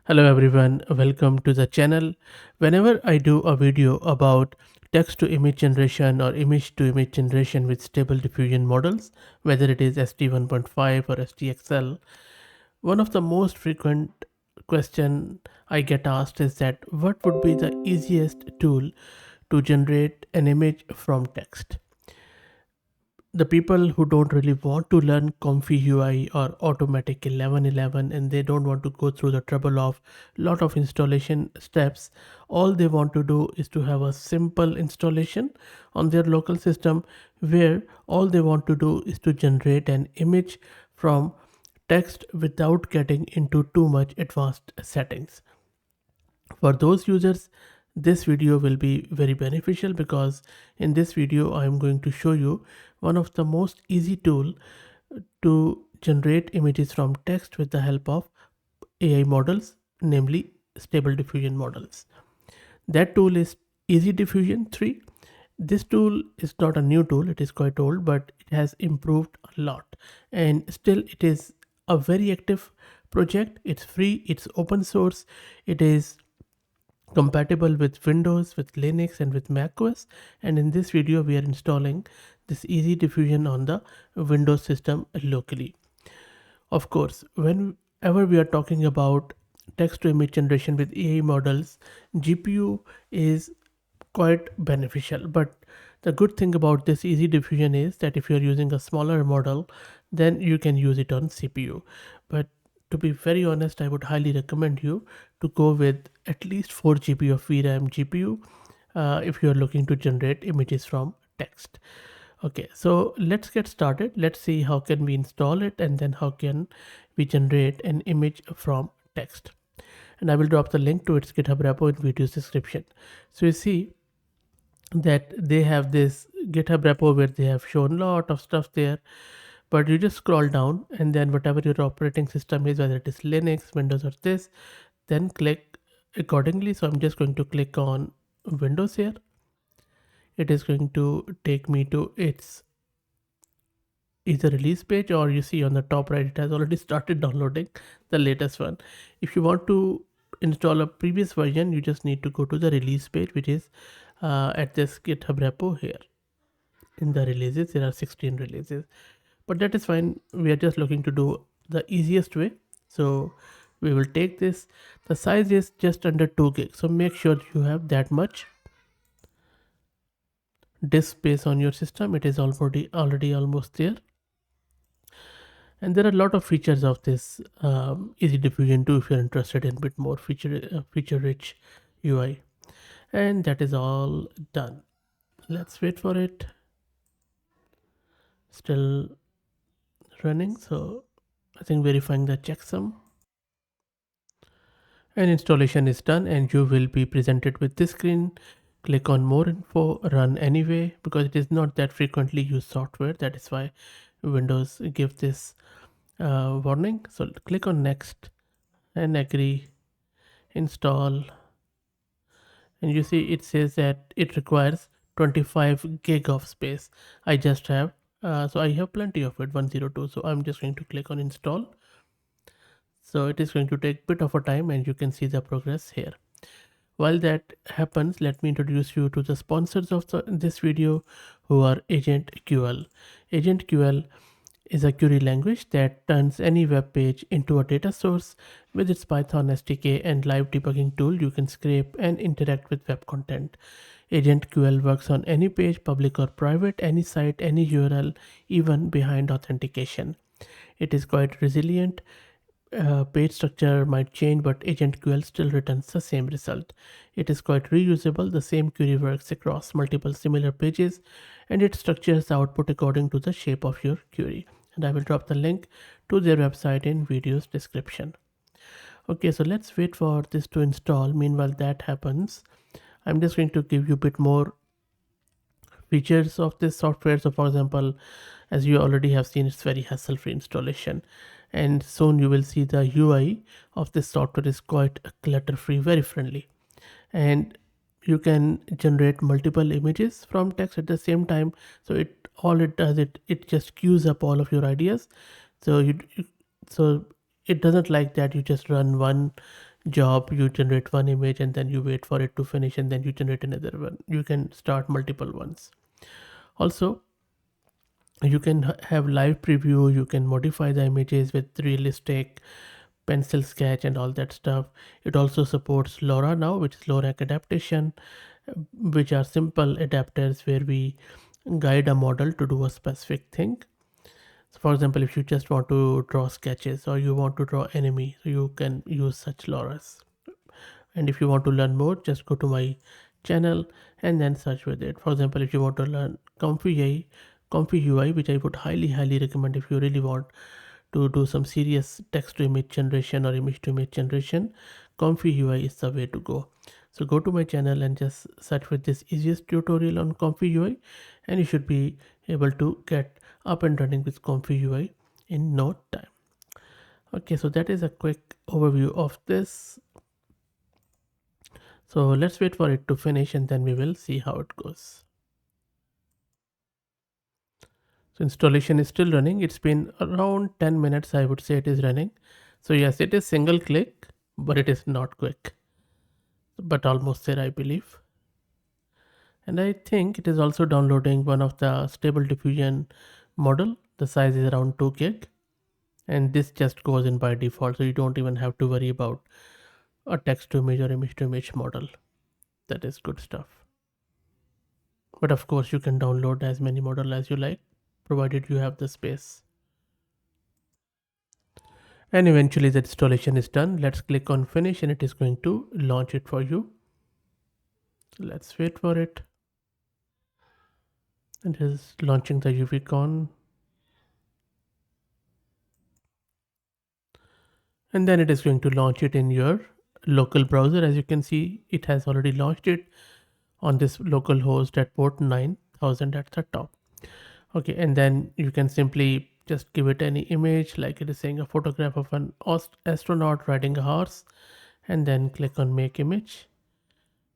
Hello everyone, welcome to the channel. Whenever I do a video about text to image generation or image to image generation with stable diffusion models, whether it is ST 1.5 or STXL, one of the most frequent question I get asked is that what would be the easiest tool to generate an image from text? The people who don't really want to learn comfy UI or automatic 1111 and they don't want to go through the trouble of lot of installation steps, all they want to do is to have a simple installation on their local system where all they want to do is to generate an image from text without getting into too much advanced settings. For those users, this video will be very beneficial because in this video I am going to show you one of the most easy tool to generate images from text with the help of AI models, namely stable diffusion models. That tool is EasyDiffusion 3. This tool is not a new tool, it is quite old, but it has improved a lot and still it is a very active project. It's free, it's open source, it is compatible with Windows, with Linux and with macOS, and in this video we are installing this EasyDiffusion on the Windows system locally. Of course, whenever we are talking about text to image generation with AI models, GPU is quite beneficial, but the good thing about this EasyDiffusion is that if you're using a smaller model, then you can use it on CPU. But to be very honest, I would highly recommend you to go with at least 4 GB of VRAM GPU if you're looking to generate images from text. Okay, so let's get started. Let's see how can we install it and then how can we generate an image from text. And I will drop the link to its GitHub repo in video's description. So you see that they have this GitHub repo where they have shown a lot of stuff there, but you just scroll down and then whatever your operating system is, whether it is Linux, Windows or this, then click accordingly. So I'm just going to click on Windows here. It is going to take me to its either release page, or you see on the top right it has already started downloading the latest one. If you want to install a previous version, you just need to go to the release page, which is at this GitHub repo here. In the releases there are 16 releases, but that is fine. We are just looking to do the easiest way, so we will take this. The size is just under 2 gig, so make sure you have that much disk space on your system. It is already almost there, and there are a lot of features of this EasyDiffusion too if you're interested in a bit more feature rich UI. And that is all done. Let's wait for it. Still running, so I think verifying the checksum. And installation is done and you will be presented with this screen. Click on more info, run anyway, because it is not that frequently used software. That is why Windows give this warning. So click on next and agree, install, and you see it says that it requires 25 gig of space. I just have so I have plenty of it, 102. So I'm just going to click on install. So it is going to take a bit of a time and you can see the progress here. While that happens, let me introduce you to the sponsors of this video, who are AgentQL. AgentQL is a query language that turns any web page into a data source. With its Python SDK and live debugging tool, you can scrape and interact with web content. AgentQL works on any page, public or private, any site, any URL, even behind authentication. It is quite resilient. Page structure might change, but AgentQL still returns the same result. It is quite reusable. The same query works across multiple similar pages, and it structures the output according to the shape of your query. And I will drop the link to their website in video's description. Okay, so let's wait for this to install. Meanwhile that happens, I'm just going to give you a bit more features of this software. So for example, as you already have seen, it's very hassle-free installation, and soon you will see the UI of this software is quite clutter-free, very friendly, and you can generate multiple images from text at the same time. So it does it just queues up all of your ideas. So so it doesn't like that you just run one job, you generate one image and then you wait for it to finish and then you generate another one. You can start multiple ones. Also, you can have live preview, you can modify the images with realistic pencil sketch and all that stuff. It also supports LoRa now, which is low rank adaptation, which are simple adapters where we guide a model to do a specific thing. So for example, if you just want to draw sketches or you want to draw enemy, so you can use such LoRa's. And if you want to learn more, just go to my channel and then search with it. For example, if you want to learn Comfy UI, which I would highly recommend if you really want to do some serious text to image generation or image to image generation, Comfy UI is the way to go. So go to my channel and just search with this easiest tutorial on Comfy UI, and you should be able to get up and running with Comfy UI in no time. Okay, so that is a quick overview of this. So let's wait for it to finish and then we will see how it goes. So installation is still running. It's been around 10 minutes, I would say it is running. So yes, it is single click, but it is not quick, but almost there, I believe. And I think it is also downloading one of the stable diffusion model. The size is around 2 gig. And this just goes in by default. So you don't even have to worry about a text to image or image to image model. That is good stuff. But of course you can download as many model as you like, provided you have the space. And eventually the installation is done. Let's click on finish and it is going to launch it for you. Let's wait for it. It is launching the UV-con. And then it is going to launch it in your local browser. As you can see, it has already launched it on this local host at port 9000 at the top. Okay, and then you can simply just give it any image, like it is saying a photograph of an astronaut riding a horse, and then click on make image.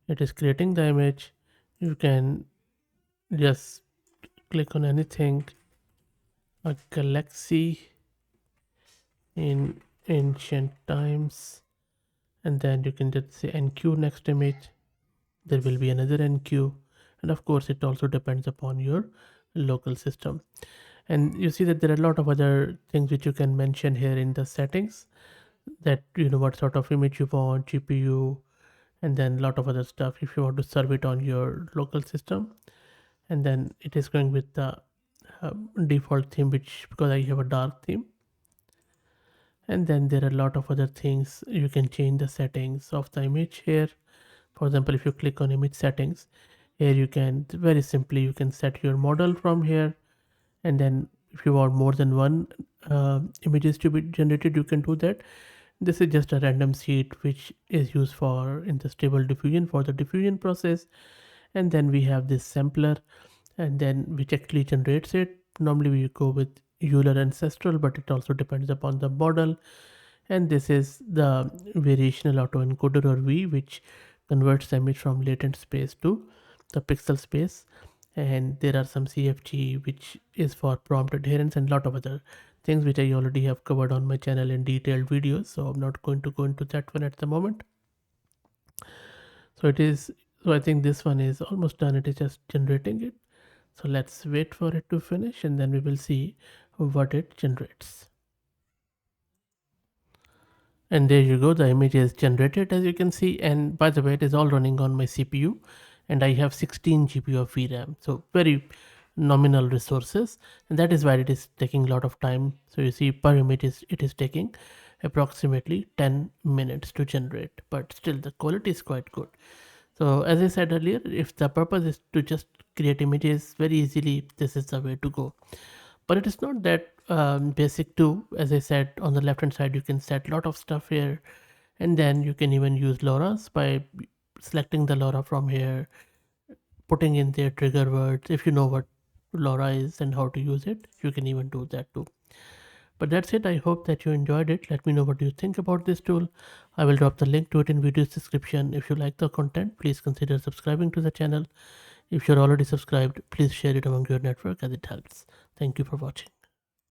It is creating the image. You can just click on anything, a galaxy in ancient times, and then you can just say NQ next image. There will be another NQ, and of course it also depends upon your local system. And you see that there are a lot of other things which you can mention here in the settings, that you know what sort of image you want, GPU, and then a lot of other stuff if you want to serve it on your local system. And then it is going with the default theme, which because I have a dark theme. And then there are a lot of other things. You can change the settings of the image here. For example, if you click on image settings, here you can very simply you can set your model from here, and then if you want more than one images to be generated, you can do that. This is just a random seed which is used for in the stable diffusion for the diffusion process. And then we have this sampler, and then which actually generates it. Normally we go with Euler ancestral, but it also depends upon the model. And this is the variational autoencoder, or V, which converts the image from latent space to the pixel space. And there are some CFG which is for prompt adherence, and a lot of other things which I already have covered on my channel in detailed videos, so I'm not going to go into that one at the moment. So I think this one is almost done. It is just generating it. So let's wait for it to finish and then we will see what it generates. And there you go, the image is generated, as you can see. And by the way, it is all running on my CPU, and I have 16 GB of VRAM, so very nominal resources, and that is why it is taking a lot of time. So you see per image it is taking approximately 10 minutes to generate, but still the quality is quite good. So as I said earlier, if the purpose is to just create images very easily, this is the way to go. But it is not that basic too. As I said, on the left hand side you can set a lot of stuff here, and then you can even use LoRa's by selecting the LoRa from here, putting in their trigger words. If you know what LoRa is and how to use it, you can even do that too. But that's it. I hope that you enjoyed it. Let me know what you think about this tool. I will drop the link to it in video's description. If you like the content, please consider subscribing to the channel. If you're already subscribed, please share it among your network as it helps. Thank you for watching.